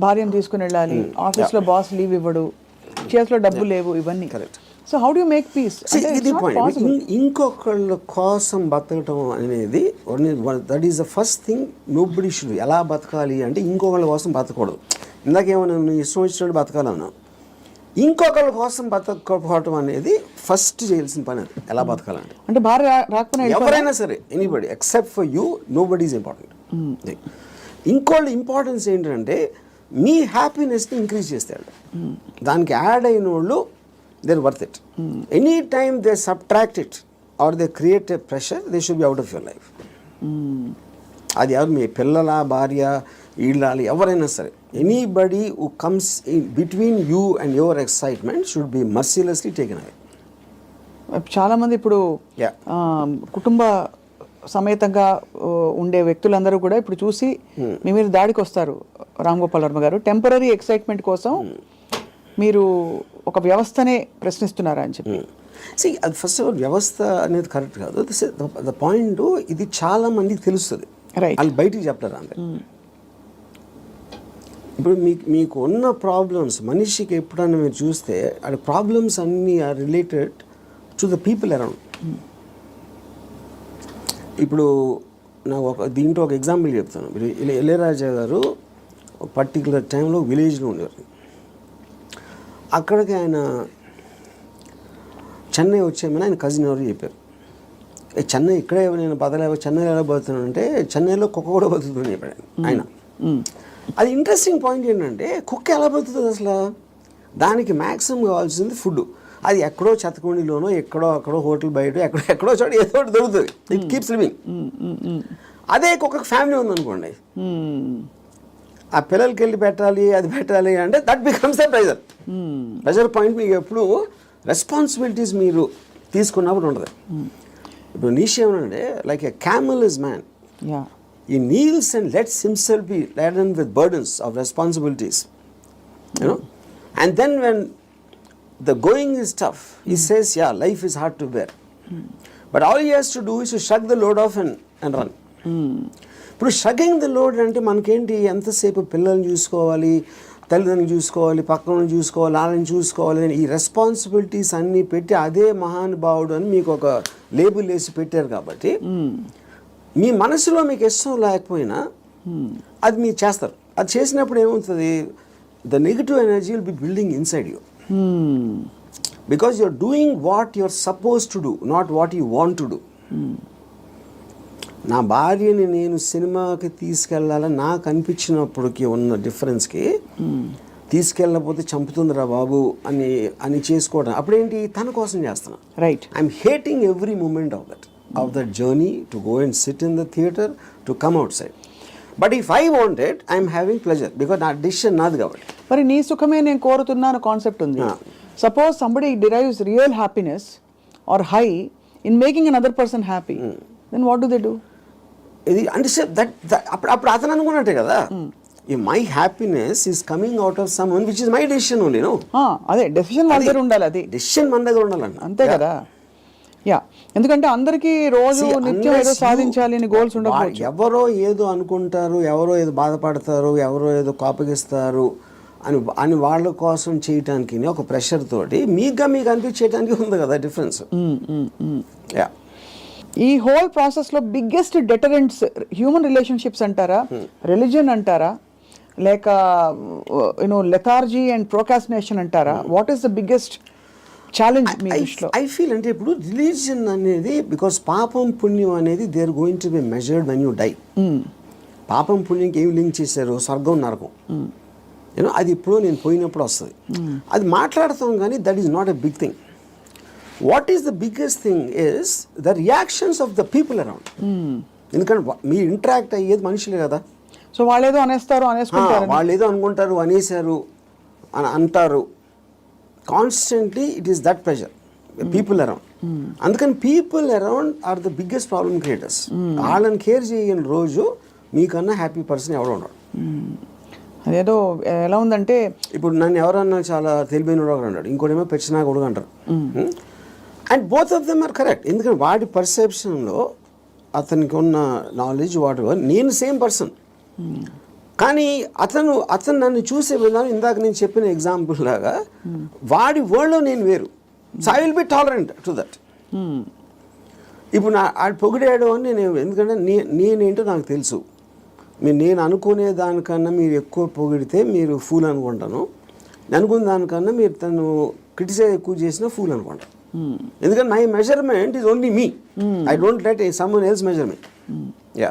భార్యను తీసుకుని వెళ్ళాలి, ఆఫీస్లో బాస్ లీవ్ ఇవ్వడు, చేతిలో డబ్బు లేవు, ఇవన్నీ. Correct. So how do you make peace? ఇది పాయింట్. ఇంకొకళ్ళ కోసం బతకటం అనేది that is the first thing nobody should. ఎలా బతకాలి అంటే ఇంకొకళ్ళ కోసం బతకూడదు. ఇందాకేమన్నా నువ్వు ఇష్టం వచ్చినట్టు బతకాలన్నా, ఇంకొకళ్ళ కోసం బతకపోవటం అనేది ఫస్ట్ చేయాల్సిన పని. అది ఎలా బతకాలంటే, అంటే భార్య రాకపోయినా ఎవరైనా సరే, anybody except for you, nobody is important. ఇంకోళ్ళ ఇంపార్టెన్స్ ఏంటంటే మీ హ్యాపీనెస్ని ఇంక్రీజ్ చేస్తాడు. దానికి యాడ్ అయిన వాళ్ళు they're worth it. Anytime they subtract it or they create a pressure, they should be out of your life. అది ఎవరు, మీ పిల్లల, భార్య, ఇళ్ళాలి, ఎవరైనా సరే, anybody who comes in between you and your excitement should be mercilessly taken away. చాలామంది ఇప్పుడు కుటుంబ సమేతంగా ఉండే వ్యక్తులందరూ కూడా ఇప్పుడు చూసి మీ మీద దాడికి వస్తారు. రామ్ గోపాల్ వర్మ గారు, టెంపరీ ఎక్సైట్మెంట్ కోసం మీరు ఒక వ్యవస్థనే ప్రశ్నిస్తున్నారా అని చెప్పి. అది ఫస్ట్ ఆఫ్ ఆల్ వ్యవస్థ అనేది కరెక్ట్ కాదు. ద పాయింట్, ఇది చాలా మందికి తెలుస్తుంది, వాళ్ళు బయటికి చెప్తారు అంతే. ఇప్పుడు మీకు ఉన్న ప్రాబ్లమ్స్, మనిషికి ఎప్పుడన్నా మీరు చూస్తే ఆ ప్రాబ్లమ్స్ అన్నీ are related to the people around. ఇప్పుడు నాకు దీంట్లో ఒక ఎగ్జాంపుల్ చెప్తాను. ఇళయరాజా గారు పర్టికులర్ టైంలో విలేజ్లో ఉండేవారు. అక్కడికి ఆయన చెన్నై వచ్చేమని ఆయన కజిన్ ఎవరు చెప్పారు. చెన్నై ఇక్కడే నేను బతలేవో, చెన్నై ఎలా బతుకుతున్నాను అంటే, చెన్నైలో కుక్క కూడా బతుకుతుందని చెప్పాడు ఆయన. అది ఇంట్రెస్టింగ్ పాయింట్ ఏంటంటే, కుక్క ఎలా బతుకుతుంది అసలు? దానికి మ్యాక్సిమం కావాల్సింది ఫుడ్. అది ఎక్కడో చెత్తకుండిలోనో, అక్కడో హోటల్ బయట, ఎక్కడో చోట ఏదో ఒకటి దొరుకుతుంది. It keeps living. అదే కుక్కకి ఫ్యామిలీ ఉందనుకోండి, ఆ పిల్లలకి వెళ్ళి పెట్టాలి, అది పెట్టాలి అంటే that becomes the pressure point. మీకు ఎప్పుడు రెస్పాన్సిబిలిటీస్ మీరు తీసుకున్నప్పుడు ఉండదు. ఇప్పుడు నీషే ఏమనంటే, like a camel is man, he kneels and lets himself be laden with burdens of responsibilities, you know, and then when the going is tough, he says, yeah, life is hard to bear, but all he has to do is to shrug the load off and run. ఇప్పుడు షగింగ్ the load అంటే మనకేంటి, ఎంతసేపు పిల్లల్ని చూసుకోవాలి, తల్లిదండ్రులు చూసుకోవాలి, పక్కన చూసుకోవాలి, వాళ్ళని చూసుకోవాలి, ఈ రెస్పాన్సిబిలిటీస్ అన్నీ పెట్టి అదే మహానుభావుడు అని మీకు ఒక లేబుల్ వేసి పెట్టారు. కాబట్టి మీ మనసులో మీకు ఇష్టం లేకపోయినా అది మీరు చేస్తారు. అది చేసినప్పుడు ఏమవుతుంది, the negative energy will be building inside you, because you're doing what you're suppose to do, not what you want to do. నా భార్యని నేను సినిమాకి తీసుకెళ్ళాలని నాకు అనిపించినప్పటికీ ఉన్న డిఫరెన్స్కి, తీసుకెళ్ళకపోతే చంపుతుందిరా బాబు అని చేసుకోవడం, అప్పుడేంటి, తన కోసం చేస్తున్నా. Right. I'm hating every moment of that journey to go and sit in the theatre, to come outside. But if I want it, I'm having pleasure, because నా డిసిషన్ నాది కాబట్టి. మరి నీ సుఖమే నేను కోరుతున్నాను కాన్సెప్ట్ ఉంది. Suppose somebody derives real happiness or high in making another person happy, then what do they do? ఇది అంటే అప్పుడు అతను అనుకున్నట్టే కదా, my happiness is coming out of someone which is my decision only. No, అదే decision మన దగ్గర ఉండాలి, అది డెసిషన్ మన దగ్గర ఉండాలండి, అంతే కదా. యా, ఎందుకంటే అందరికీ రోజు నిత్యం ఏదో సాధించాలి అని గోల్స్ ఉండకపోవచ్చు. ఎవరో ఏదో అనుకుంటారు, ఎవరో ఏదో బాధపడతారు, ఎవరో ఏదో కోపగిస్తారు అని వాళ్ళ కోసం చేయటానికి ఒక ప్రెషర్ తోటి మీకు అనిపించేయడానికి ఉంది కదా డిఫరెన్స్. యా, ఈ హోల్ ప్రాసెస్లో బిగ్గెస్ట్ డెటరెంట్స్ హ్యూమన్ రిలేషన్షిప్స్ అంటారా, రిలీజియన్ అంటారా, లేక లెథార్జీ అండ్ ప్రోకాస్టినేషన్ అంటారా? What is the biggest challenge మీ దృష్టిలో? ఐ ఫీల్ అంటే ఇప్పుడు రిలీజియన్ అనేది, బికాస్ పాపం పుణ్యం అనేది they are going to be measured when you die. పాపం పుణ్యంకి ఏమి లింక్ చేశారు, స్వర్గం నరకం, అది ఇప్పుడు నేను పోయినప్పుడు వస్తుంది, అది మాట్లాడతాం కానీ that is not a big thing. What is the biggest thing is the reactions of the people around. ఎందుకంటే మీరు ఇంటరాక్ట్ అయ్యేది మనుషులే కదా. సో వాళ్ళేదో అనేసుకుంటారు, వాళ్ళేదో అనుకుంటారు, అనేసారు అని అంటారు. Constantly it is that pressure, people around. అందుకని people around are the biggest problem creators. వాళ్ళని కేర్ చేయని రోజు మీకన్నా హ్యాపీ పర్సన్ ఎవడో ఉన్నాడు. అదేదో ఎలా ఉందంటే, ఇప్పుడు నన్ను ఎవరన్నా చాలా తెలివైన వాడు అన్నాడు, ఇంకోటేమో పెచ్చినా కొడుకు అంటారు. And both of them are correct. ఎందుకంటే వాడి పర్సెప్షన్లో అతనికి ఉన్న నాలెడ్జ్ వాటి, నేను సేమ్ పర్సన్, కానీ అతను నన్ను చూసే విధానం ఇందాక నేను చెప్పిన ఎగ్జాంపుల్ లాగా వాడి వరల్డ్లో నేను వేరు. So I will be tolerant to that. ఇప్పుడు ఆడు పొగిడాడు అని నేను, ఎందుకంటే నేనేంటో నాకు తెలుసు. నేను అనుకునే దానికన్నా మీరు ఎక్కువ పొగిడితే మీరు ఫూల్ అనుకుంటాను, అనుకున్న దానికన్నా మీరు తను క్రిటిసైజ్ ఎక్కువ చేసినా ఫూల్ అనుకుంటాను. ఎందుకంటే my measurement is only me. I don't let someone else measure me. Yeah.